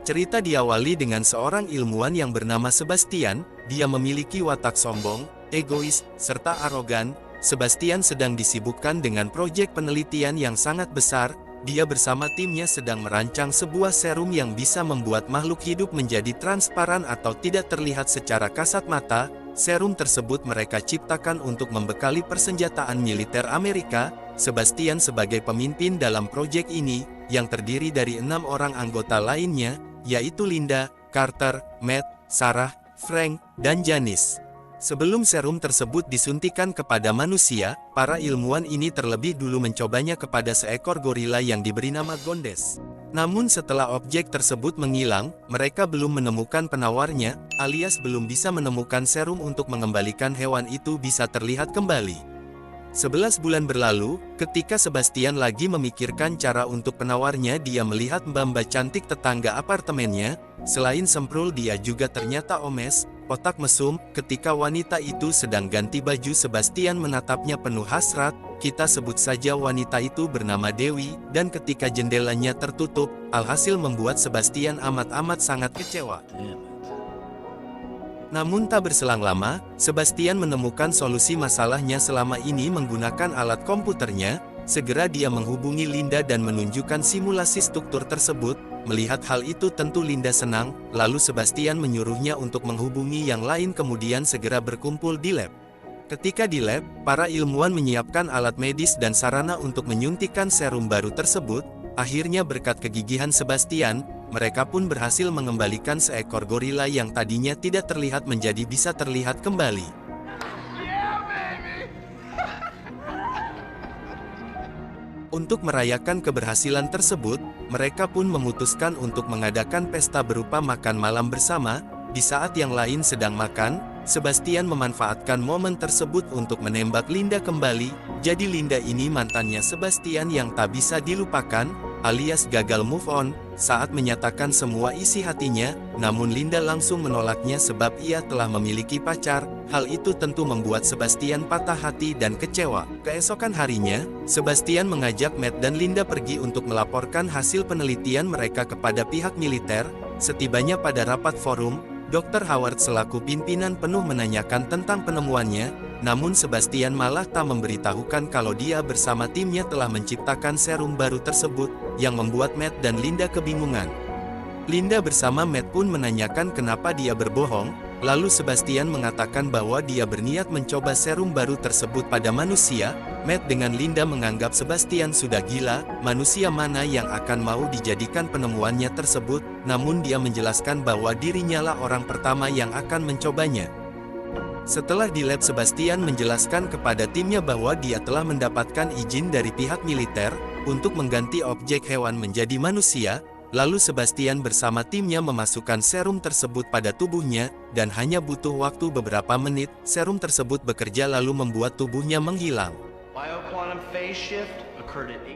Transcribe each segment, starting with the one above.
Cerita diawali dengan seorang ilmuwan yang bernama Sebastian. Dia memiliki watak sombong, egois, serta arogan. Sebastian sedang disibukkan dengan proyek penelitian yang sangat besar. Dia bersama timnya sedang merancang sebuah serum yang bisa membuat makhluk hidup menjadi transparan atau tidak terlihat secara kasat mata. Serum tersebut mereka ciptakan untuk membekali persenjataan militer Amerika. Sebastian sebagai pemimpin dalam proyek ini, yang terdiri dari 6 orang anggota lainnya, yaitu Linda, Carter, Matt, Sarah, Frank, dan Janice. Sebelum serum tersebut disuntikan kepada manusia, para ilmuwan ini terlebih dulu mencobanya kepada seekor gorila yang diberi nama Gondes. Namun setelah objek tersebut menghilang, mereka belum menemukan penawarnya, alias belum bisa menemukan serum untuk mengembalikan hewan itu bisa terlihat kembali. 11 bulan berlalu, ketika Sebastian lagi memikirkan cara untuk penawarnya, dia melihat mbak-mbak cantik tetangga apartemennya. Selain semprul, dia juga ternyata omes, otak mesum. Ketika wanita itu sedang ganti baju, Sebastian menatapnya penuh hasrat. Kita sebut saja wanita itu bernama Dewi, dan ketika jendelanya tertutup, alhasil membuat Sebastian amat-amat sangat kecewa. Namun tak berselang lama, Sebastian menemukan solusi masalahnya selama ini menggunakan alat komputernya. Segera dia menghubungi Linda dan menunjukkan simulasi struktur tersebut. Melihat hal itu tentu Linda senang, lalu Sebastian menyuruhnya untuk menghubungi yang lain kemudian segera berkumpul di lab. Ketika di lab, para ilmuwan menyiapkan alat medis dan sarana untuk menyuntikkan serum baru tersebut. Akhirnya berkat kegigihan Sebastian, mereka pun berhasil mengembalikan seekor gorila yang tadinya tidak terlihat menjadi bisa terlihat kembali. Untuk merayakan keberhasilan tersebut, mereka pun memutuskan untuk mengadakan pesta berupa makan malam bersama. Di saat yang lain sedang makan, Sebastian memanfaatkan momen tersebut untuk menembak Linda kembali. Jadi Linda ini mantannya Sebastian yang tak bisa dilupakan, alias gagal move on, saat menyatakan semua isi hatinya. Namun Linda langsung menolaknya sebab ia telah memiliki pacar. Hal itu tentu membuat Sebastian patah hati dan kecewa. Keesokan harinya, Sebastian mengajak Matt dan Linda pergi untuk melaporkan hasil penelitian mereka kepada pihak militer. Setibanya pada rapat forum, Dr. Howard selaku pimpinan penuh menanyakan tentang penemuannya. Namun Sebastian malah tak memberitahukan kalau dia bersama timnya telah menciptakan serum baru tersebut, yang membuat Matt dan Linda kebingungan. Linda bersama Matt pun menanyakan kenapa dia berbohong, lalu Sebastian mengatakan bahwa dia berniat mencoba serum baru tersebut pada manusia. Matt dengan Linda menganggap Sebastian sudah gila, manusia mana yang akan mau dijadikan penemuannya tersebut, namun dia menjelaskan bahwa dirinya lah orang pertama yang akan mencobanya. Setelah di lab, Sebastian menjelaskan kepada timnya bahwa dia telah mendapatkan izin dari pihak militer untuk mengganti objek hewan menjadi manusia. Lalu Sebastian bersama timnya memasukkan serum tersebut pada tubuhnya, dan hanya butuh waktu beberapa menit, serum tersebut bekerja lalu membuat tubuhnya menghilang.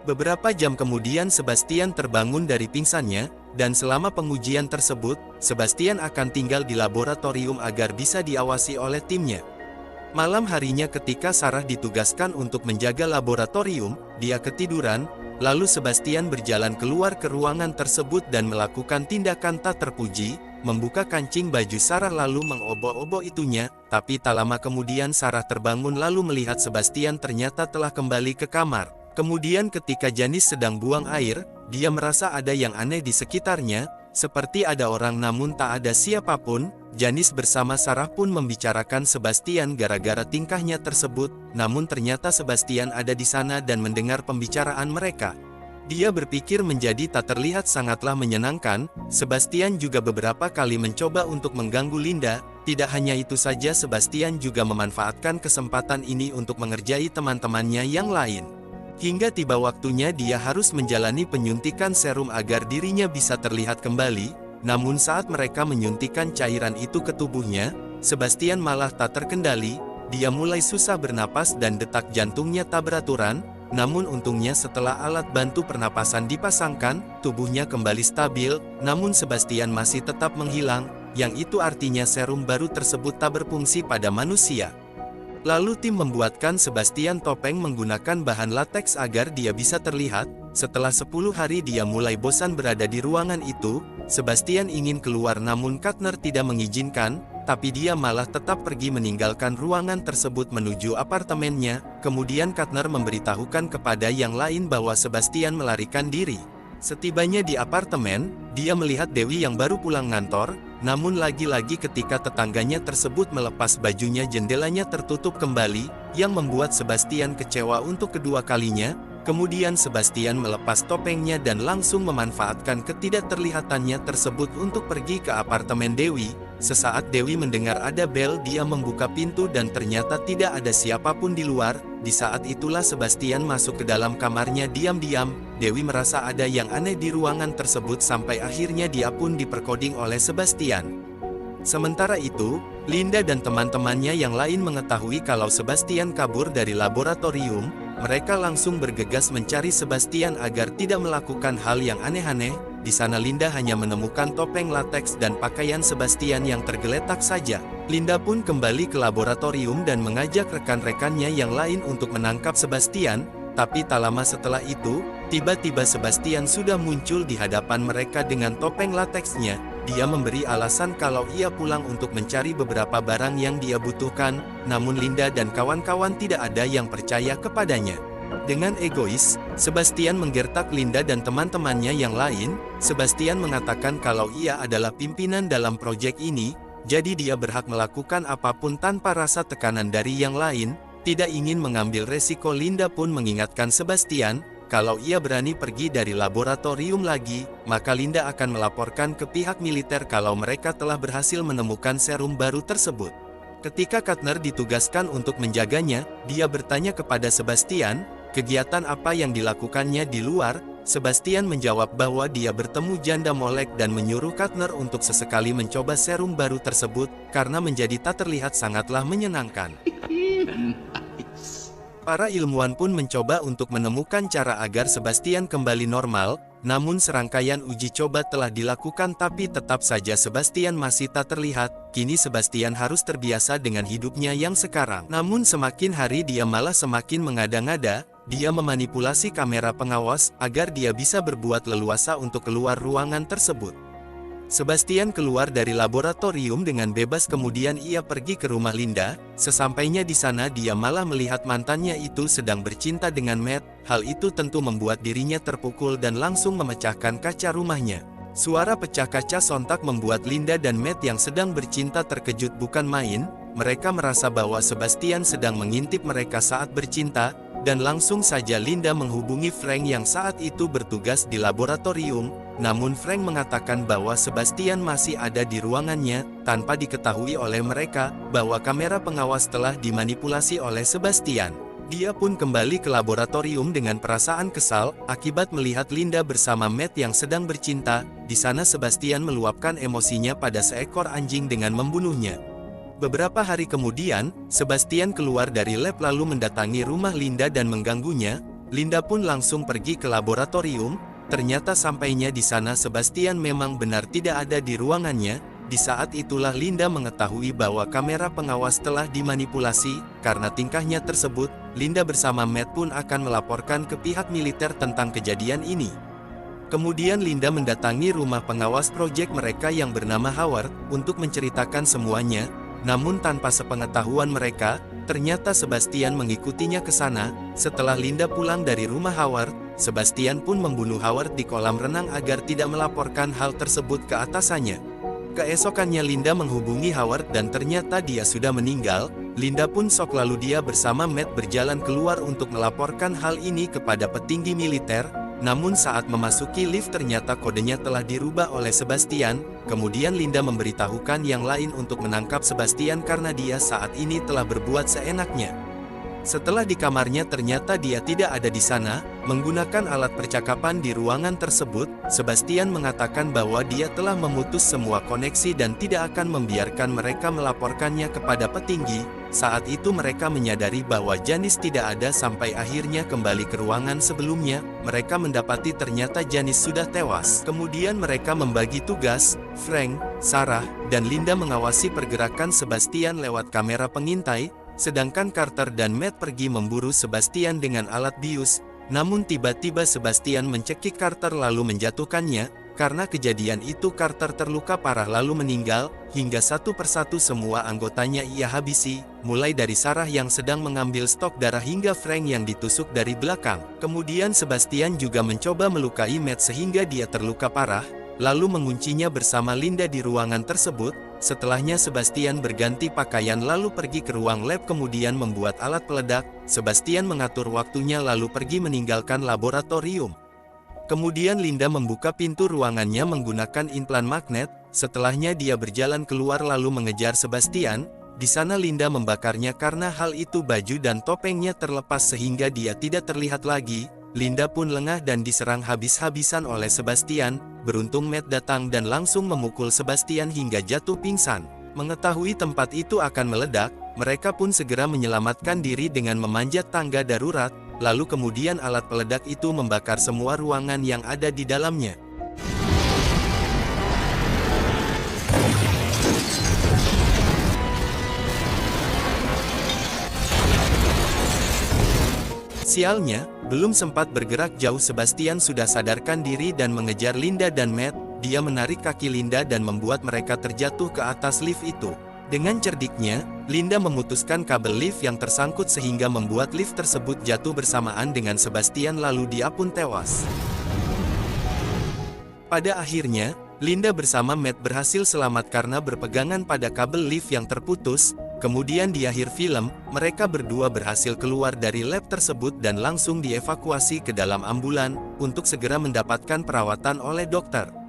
Beberapa jam kemudian Sebastian terbangun dari pingsannya, dan selama pengujian tersebut, Sebastian akan tinggal di laboratorium agar bisa diawasi oleh timnya. Malam harinya ketika Sarah ditugaskan untuk menjaga laboratorium, dia ketiduran, lalu Sebastian berjalan keluar ke ruangan tersebut dan melakukan tindakan tak terpuji, membuka kancing baju Sarah lalu mengobok-obok itunya. Tapi tak lama kemudian Sarah terbangun lalu melihat Sebastian ternyata telah kembali ke kamar. Kemudian ketika Janice sedang buang air, dia merasa ada yang aneh di sekitarnya, seperti ada orang namun tak ada siapapun. Janice bersama Sarah pun membicarakan Sebastian gara-gara tingkahnya tersebut, namun ternyata Sebastian ada di sana dan mendengar pembicaraan mereka. Dia berpikir menjadi tak terlihat sangatlah menyenangkan. Sebastian juga beberapa kali mencoba untuk mengganggu Linda. Tidak hanya itu saja, Sebastian juga memanfaatkan kesempatan ini untuk mengerjai teman-temannya yang lain. Hingga tiba waktunya dia harus menjalani penyuntikan serum agar dirinya bisa terlihat kembali. Namun saat mereka menyuntikkan cairan itu ke tubuhnya, Sebastian malah tak terkendali. Dia mulai susah bernapas dan detak jantungnya tak beraturan. Namun untungnya setelah alat bantu pernapasan dipasangkan, tubuhnya kembali stabil. Namun Sebastian masih tetap menghilang, yang itu artinya serum baru tersebut tak berfungsi pada manusia. Lalu tim membuatkan Sebastian topeng menggunakan bahan lateks agar dia bisa terlihat. Setelah 10 hari dia mulai bosan berada di ruangan itu. Sebastian ingin keluar namun Katner tidak mengizinkan, tapi dia malah tetap pergi meninggalkan ruangan tersebut menuju apartemennya. Kemudian Katner memberitahukan kepada yang lain bahwa Sebastian melarikan diri. Setibanya di apartemen, dia melihat Dewi yang baru pulang ngantor, namun lagi-lagi ketika tetangganya tersebut melepas bajunya jendelanya tertutup kembali, yang membuat Sebastian kecewa untuk kedua kalinya. Kemudian Sebastian melepas topengnya dan langsung memanfaatkan ketidakterlihatannya tersebut untuk pergi ke apartemen Dewi. Sesaat Dewi mendengar ada bel, dia membuka pintu dan ternyata tidak ada siapapun di luar. Di saat itulah Sebastian masuk ke dalam kamarnya diam-diam. Dewi merasa ada yang aneh di ruangan tersebut sampai akhirnya dia pun diperkoding oleh Sebastian. Sementara itu, Linda dan teman-temannya yang lain mengetahui kalau Sebastian kabur dari laboratorium. Mereka langsung bergegas mencari Sebastian agar tidak melakukan hal yang aneh-aneh. Di sana Linda hanya menemukan topeng lateks dan pakaian Sebastian yang tergeletak saja. Linda pun kembali ke laboratorium dan mengajak rekan-rekannya yang lain untuk menangkap Sebastian. Tapi tak lama setelah itu, tiba-tiba Sebastian sudah muncul di hadapan mereka dengan topeng lateksnya. Dia memberi alasan kalau ia pulang untuk mencari beberapa barang yang dia butuhkan, namun Linda dan kawan-kawan tidak ada yang percaya kepadanya. Dengan egois, Sebastian menggertak Linda dan teman-temannya yang lain. Sebastian mengatakan kalau ia adalah pimpinan dalam proyek ini, jadi dia berhak melakukan apapun tanpa rasa tekanan dari yang lain. Tidak ingin mengambil resiko, Linda pun mengingatkan Sebastian, kalau ia berani pergi dari laboratorium lagi, maka Linda akan melaporkan ke pihak militer kalau mereka telah berhasil menemukan serum baru tersebut. Ketika Katner ditugaskan untuk menjaganya, dia bertanya kepada Sebastian, kegiatan apa yang dilakukannya di luar. Sebastian menjawab bahwa dia bertemu janda Molek dan menyuruh Katner untuk sesekali mencoba serum baru tersebut, karena menjadi tak terlihat sangatlah menyenangkan. Para ilmuwan pun mencoba untuk menemukan cara agar Sebastian kembali normal, namun serangkaian uji coba telah dilakukan tapi tetap saja Sebastian masih tak terlihat. Kini Sebastian harus terbiasa dengan hidupnya yang sekarang. Namun semakin hari dia malah semakin mengada-ngada. Dia memanipulasi kamera pengawas agar dia bisa berbuat leluasa untuk keluar ruangan tersebut. Sebastian keluar dari laboratorium dengan bebas, kemudian ia pergi ke rumah Linda. Sesampainya di sana dia malah melihat mantannya itu sedang bercinta dengan Matt. Hal itu tentu membuat dirinya terpukul dan langsung memecahkan kaca rumahnya. Suara pecah kaca sontak membuat Linda dan Matt yang sedang bercinta terkejut bukan main. Mereka merasa bahwa Sebastian sedang mengintip mereka saat bercinta, dan langsung saja Linda menghubungi Frank yang saat itu bertugas di laboratorium. Namun Frank mengatakan bahwa Sebastian masih ada di ruangannya, tanpa diketahui oleh mereka bahwa kamera pengawas telah dimanipulasi oleh Sebastian. Dia pun kembali ke laboratorium dengan perasaan kesal akibat melihat Linda bersama Matt yang sedang bercinta. Di sana Sebastian meluapkan emosinya pada seekor anjing dengan membunuhnya. Beberapa hari kemudian, Sebastian keluar dari lab lalu mendatangi rumah Linda dan mengganggunya. Linda pun langsung pergi ke laboratorium. Ternyata sampainya di sana Sebastian memang benar tidak ada di ruangannya. Di saat itulah Linda mengetahui bahwa kamera pengawas telah dimanipulasi. Karena tingkahnya tersebut, Linda bersama Matt pun akan melaporkan ke pihak militer tentang kejadian ini. Kemudian Linda mendatangi rumah pengawas proyek mereka yang bernama Howard untuk menceritakan semuanya. Namun tanpa sepengetahuan mereka, ternyata Sebastian mengikutinya ke sana. Setelah Linda pulang dari rumah Howard, Sebastian pun membunuh Howard di kolam renang agar tidak melaporkan hal tersebut ke atasannya. Keesokannya Linda menghubungi Howard dan ternyata dia sudah meninggal. Linda pun shock lalu dia bersama Matt berjalan keluar untuk melaporkan hal ini kepada petinggi militer. Namun saat memasuki lift ternyata kodenya telah dirubah oleh Sebastian. Kemudian Linda memberitahukan yang lain untuk menangkap Sebastian karena dia saat ini telah berbuat seenaknya. Setelah di kamarnya ternyata dia tidak ada di sana. Menggunakan alat percakapan di ruangan tersebut, Sebastian mengatakan bahwa dia telah memutus semua koneksi dan tidak akan membiarkan mereka melaporkannya kepada petinggi. Saat itu mereka menyadari bahwa Janice tidak ada sampai akhirnya kembali ke ruangan sebelumnya. Mereka mendapati ternyata Janice sudah tewas. Kemudian mereka membagi tugas. Frank, Sarah, dan Linda mengawasi pergerakan Sebastian lewat kamera pengintai. Sedangkan Carter dan Matt pergi memburu Sebastian dengan alat bius. Namun tiba-tiba Sebastian mencekik Carter lalu menjatuhkannya. Karena kejadian itu Carter terluka parah lalu meninggal, hingga satu persatu semua anggotanya ia habisi, mulai dari Sarah yang sedang mengambil stok darah hingga Frank yang ditusuk dari belakang. Kemudian Sebastian juga mencoba melukai Matt sehingga dia terluka parah, lalu menguncinya bersama Linda di ruangan tersebut. Setelahnya Sebastian berganti pakaian lalu pergi ke ruang lab kemudian membuat alat peledak. Sebastian mengatur waktunya lalu pergi meninggalkan laboratorium. Kemudian Linda membuka pintu ruangannya menggunakan implan magnet, setelahnya dia berjalan keluar lalu mengejar Sebastian. Di sana Linda membakarnya karena hal itu baju dan topengnya terlepas sehingga dia tidak terlihat lagi. Linda pun lengah dan diserang habis-habisan oleh Sebastian. Beruntung Matt datang dan langsung memukul Sebastian hingga jatuh pingsan. Mengetahui tempat itu akan meledak, mereka pun segera menyelamatkan diri dengan memanjat tangga darurat. Lalu kemudian alat peledak itu membakar semua ruangan yang ada di dalamnya. Sialnya, belum sempat bergerak jauh Sebastian sudah sadarkan diri dan mengejar Linda dan Matt. Dia menarik kaki Linda dan membuat mereka terjatuh ke atas lift itu. Dengan cerdiknya, Linda memutuskan kabel lift yang tersangkut sehingga membuat lift tersebut jatuh bersamaan dengan Sebastian lalu dia pun tewas. Pada akhirnya, Linda bersama Matt berhasil selamat karena berpegangan pada kabel lift yang terputus. Kemudian di akhir film, mereka berdua berhasil keluar dari lab tersebut dan langsung dievakuasi ke dalam ambulan, untuk segera mendapatkan perawatan oleh dokter.